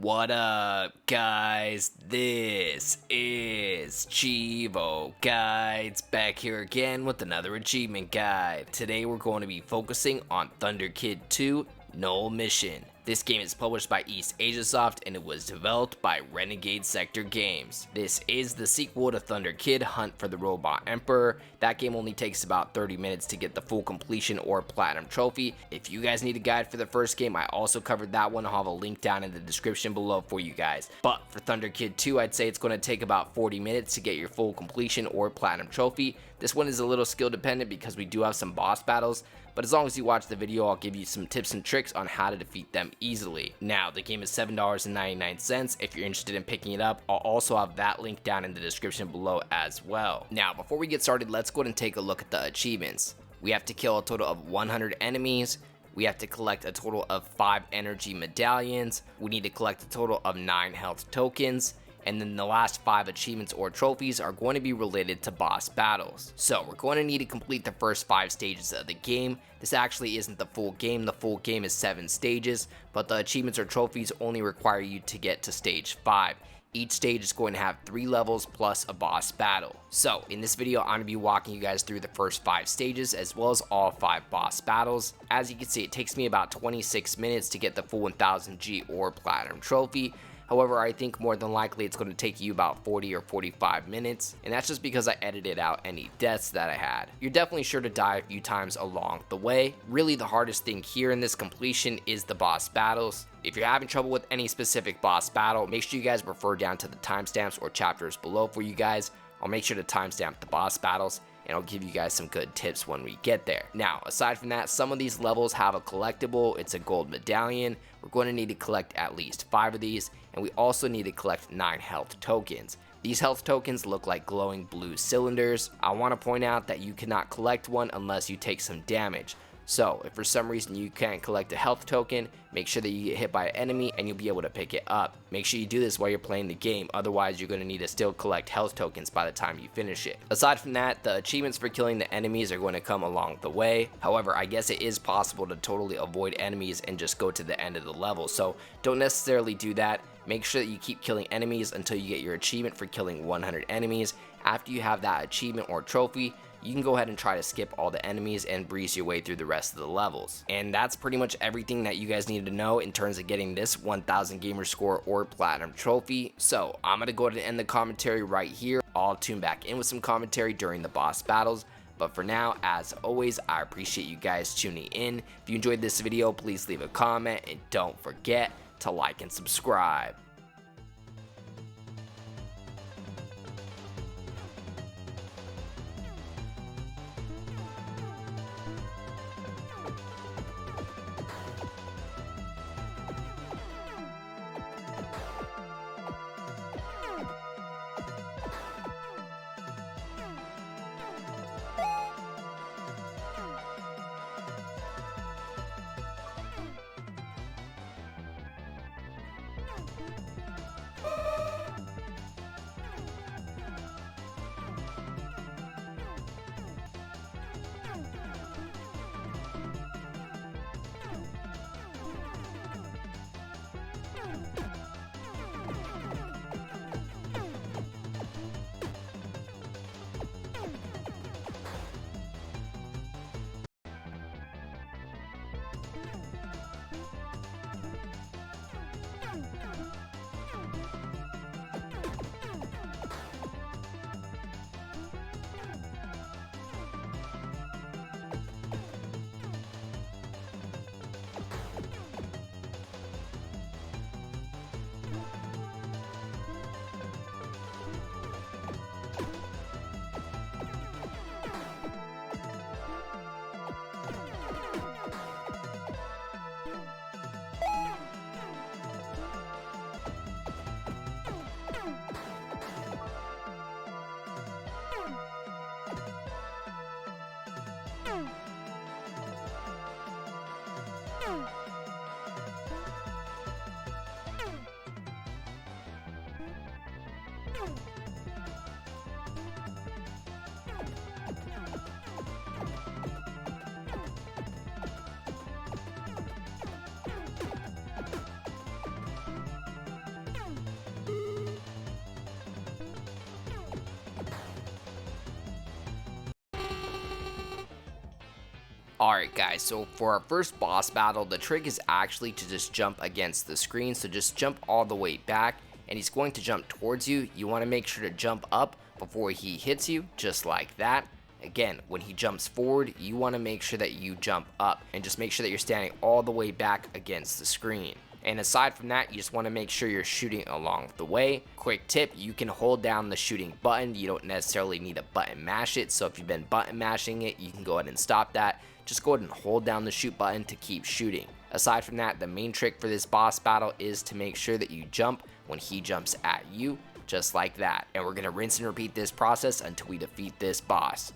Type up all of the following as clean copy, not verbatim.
What up, guys? This is Cheevo Guides back here again with another achievement guide. Today we're going to be focusing on Thunder Kid 2 Null Mission. This game is published by Eastasiasoft and it was developed by Renegade Sector Games. This is the sequel to Thunder Kid Hunt for the Robot Emperor. That game only takes about 30 minutes to get the full completion or platinum trophy. If you guys need a guide for the first game, I also covered that one. I'll have a link down in the description below for you guys. But for Thunder Kid 2, I'd say it's going to take about 40 minutes to get your full completion or platinum trophy. This one is a little skill dependent because we do have some boss battles, but as long as you watch the video, I'll give you some tips and tricks on how to defeat them easily. Now, the game is $7.99. If you're interested in picking it up, I'll also have that link down in the description below as well. Now, before we get started, let's go ahead and take a look at the achievements. We have to kill a total of 100 enemies. We have to collect a total of 5 energy medallions. We need to collect a total of 9 health tokens. And then the last 5 achievements or trophies are going to be related to boss battles. So we're going to need to complete the first 5 stages of the game. This actually isn't the full game. The full game is 7 stages, but the achievements or trophies only require you to get to stage 5. Each stage is going to have 3 levels plus a boss battle. So in this video, I'm going to be walking you guys through the first 5 stages as well as all 5 boss battles. As you can see, it takes me about 26 minutes to get the full 1000G or platinum trophy. However, I think more than likely it's going to take you about 40 or 45 minutes, and that's just because I edited out any deaths that I had. You're definitely sure to die a few times along the way. Really, the hardest thing here in this completion is the boss battles. If you're having trouble with any specific boss battle, make sure you guys refer down to the timestamps or chapters below for you guys. I'll make sure to timestamp the boss battles, and I'll give you guys some good tips when we get there. Now, aside from that, some of these levels have a collectible. It's a gold medallion. We're going to need to collect at least 5 of these, and we also need to collect 9 health tokens. These health tokens look like glowing blue cylinders. I want to point out that you cannot collect one unless you take some damage. So, if for some reason you can't collect a health token, make sure that you get hit by an enemy and you'll be able to pick it up. Make sure you do this while you're playing the game, otherwise you're going to need to still collect health tokens by the time you finish it. Aside from that, the achievements for killing the enemies are going to come along the way. However, I guess it is possible to totally avoid enemies and just go to the end of the level, so don't necessarily do that. Make sure that you keep killing enemies until you get your achievement for killing 100 enemies. After you have that achievement or trophy, you can go ahead and try to skip all the enemies and breeze your way through the rest of the levels. And that's pretty much everything that you guys need to know in terms of getting this 1000 gamer score or platinum trophy. So I'm gonna go ahead and end the commentary right here. I'll tune back in with some commentary during the boss battles. But for now, as always, I appreciate you guys tuning in. If you enjoyed this video, please leave a comment and don't forget to like and subscribe. Alright guys, so for our first boss battle, the trick is actually to just jump against the screen. So just jump all the way back, and he's going to jump towards you. You want to make sure to jump up before he hits you, just like that. Again, when he jumps forward, you want to make sure that you jump up, and just make sure that you're standing all the way back against the screen. And aside from that, you just want to make sure you're shooting along the way. Quick tip, you can hold down the shooting button. You don't necessarily need to button mash it. So if you've been button mashing it, you can go ahead and stop that. Just go ahead and hold down the shoot button to keep shooting. Aside from that, the main trick for this boss battle is to make sure that you jump when he jumps at you, just like that. And we're going to rinse and repeat this process until we defeat this boss.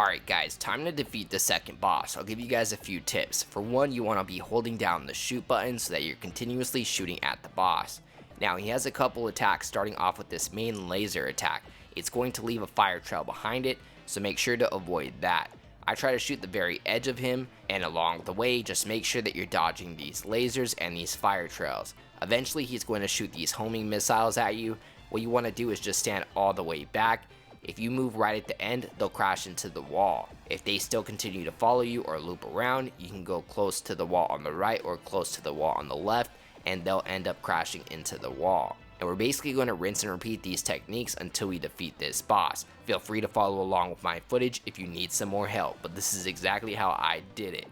Alright guys, time to defeat the second boss. I'll give you guys a few tips. For one, you want to be holding down the shoot button so that you're continuously shooting at the boss. Now he has a couple attacks, starting off with this main laser attack. It's going to leave a fire trail behind it, so make sure to avoid that. I try to shoot the very edge of him, and along the way just make sure that you're dodging these lasers and these fire trails. Eventually he's going to shoot these homing missiles at you. What you want to do is just stand all the way back. If you move right at the end, they'll crash into the wall. If they still continue to follow you or loop around, you can go close to the wall on the right or close to the wall on the left, and they'll end up crashing into the wall. And we're basically going to rinse and repeat these techniques until we defeat this boss. Feel free to follow along with my footage if you need some more help, but this is exactly how I did it.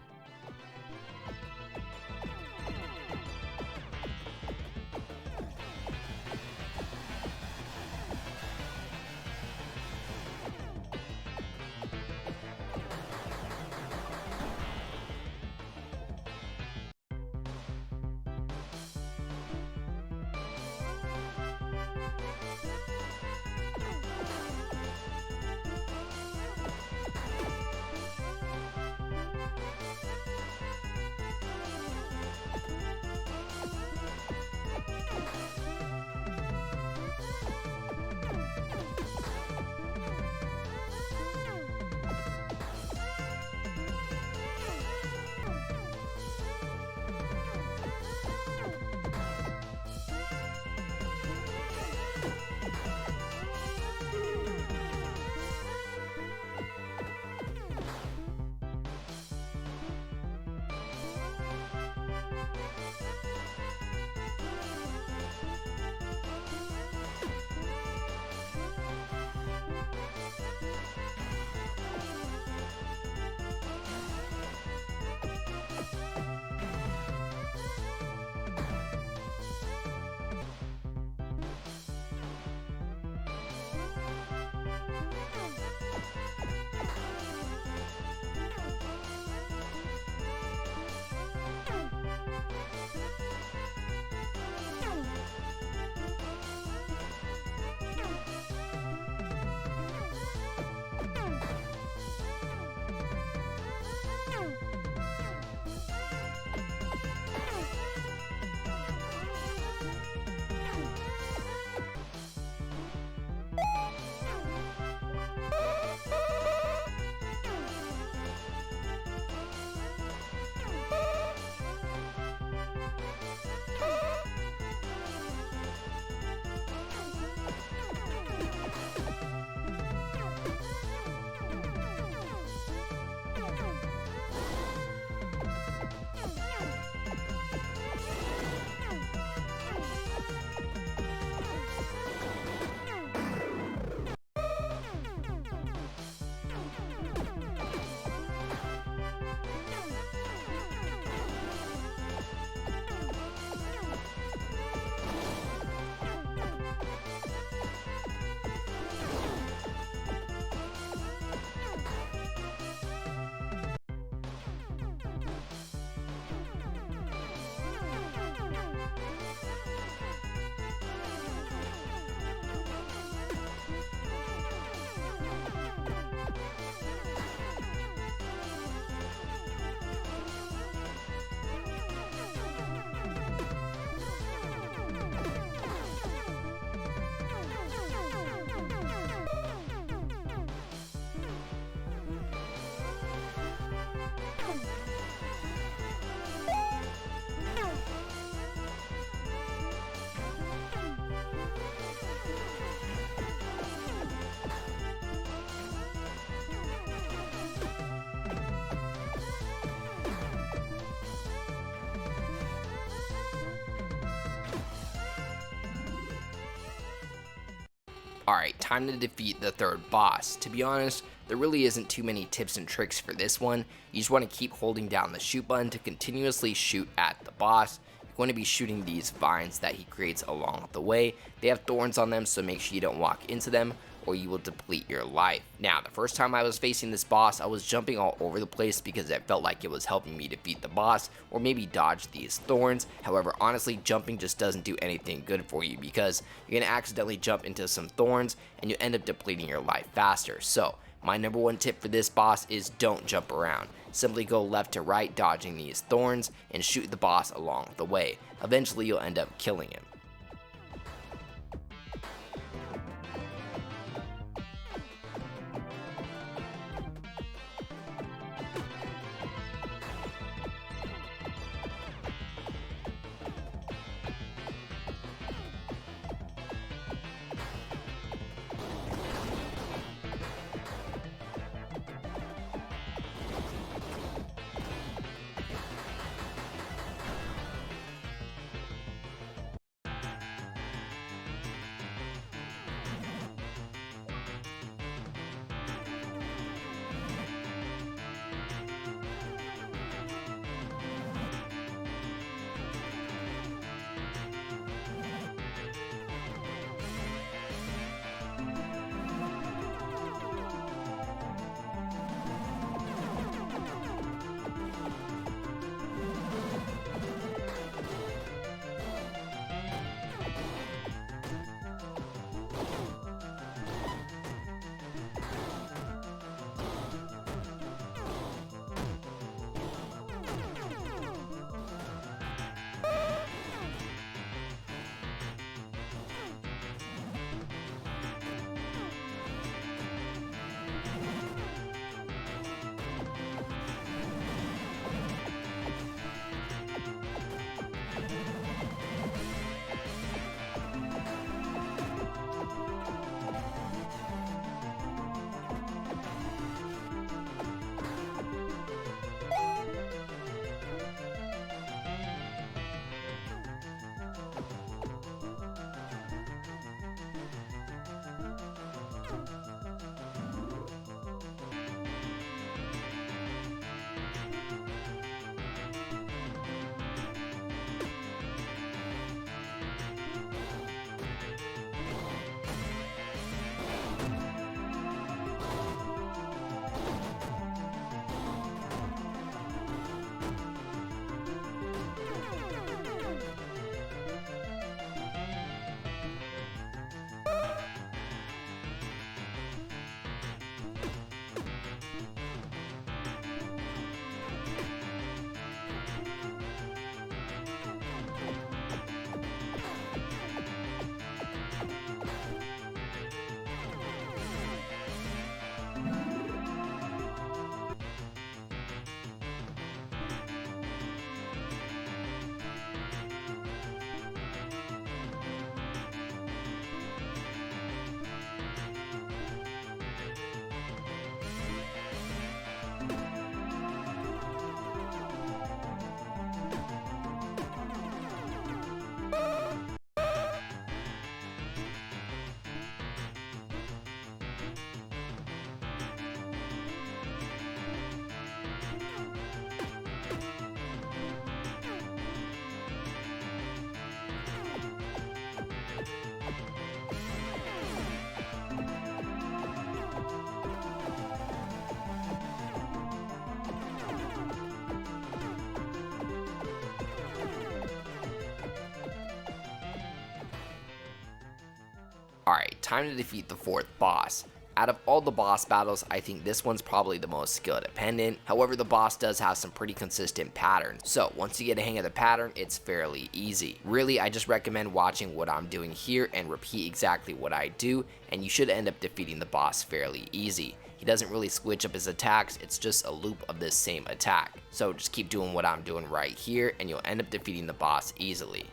Alright, time to defeat the third boss. To be honest, there really isn't too many tips and tricks for this one. You just want to keep holding down the shoot button to continuously shoot at the boss. You're going to be shooting these vines that he creates along the way. They have thorns on them, so make sure you don't walk into them or you will deplete your life. Now, the first time I was facing this boss, I was jumping all over the place because I felt like it was helping me defeat the boss or maybe dodge these thorns. However, honestly, jumping just doesn't do anything good for you because you're going to accidentally jump into some thorns and you end up depleting your life faster. So My number one tip for this boss is don't jump around. Simply go left to right, dodging these thorns, and shoot the boss along the way. Eventually you'll end up killing him. Alright, time to defeat the fourth boss. Out of all the boss battles, I think this one's probably the most skill dependent. However, the boss does have some pretty consistent patterns. So once you get a hang of the pattern, it's fairly easy. Really, I just recommend watching what I'm doing here and repeat exactly what I do, and you should end up defeating the boss fairly easy. He doesn't really switch up his attacks, it's just a loop of this same attack. So just keep doing what I'm doing right here, and you'll end up defeating the boss easily.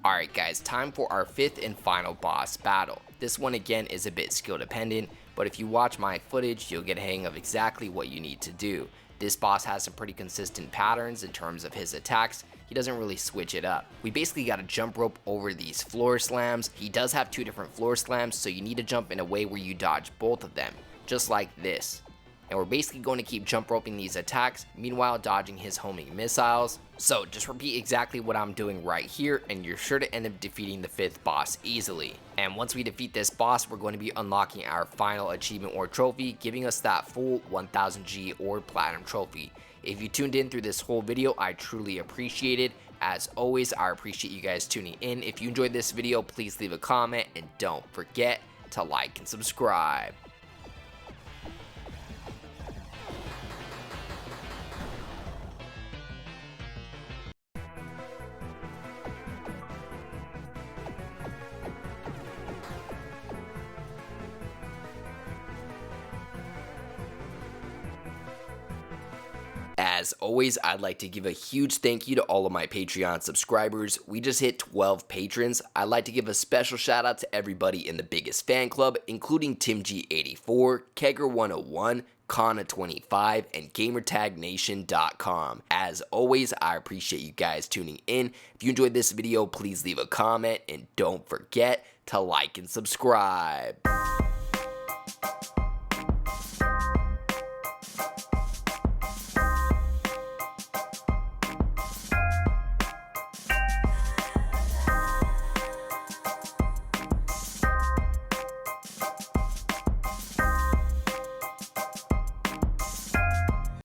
Alright guys, time for our 5th and final boss battle. This one again is a bit skill dependent, but if you watch my footage, you'll get a hang of exactly what you need to do. This boss has some pretty consistent patterns in terms of his attacks. He doesn't really switch it up. We basically got to jump rope over these floor slams. He does have 2 different floor slams, so you need to jump in a way where you dodge both of them, just like this. And we're basically going to keep jump roping these attacks, meanwhile dodging his homing missiles. So just repeat exactly what I'm doing right here, and you're sure to end up defeating the 5th boss easily. And once we defeat this boss, we're going to be unlocking our final achievement or trophy, giving us that full 1000 G or platinum trophy. If you tuned in through this whole video, I truly appreciate it. As always, I appreciate you guys tuning in. If you enjoyed this video, please leave a comment, and don't forget to like and subscribe. As always, I'd like to give a huge thank you to all of my Patreon subscribers. We just hit 12 patrons. I'd like to give a special shout out to everybody in the biggest fan club, including TimG84, Kegger101, Kana25, and GamerTagNation.com. As always, I appreciate you guys tuning in. If you enjoyed this video, please leave a comment, and don't forget to like and subscribe.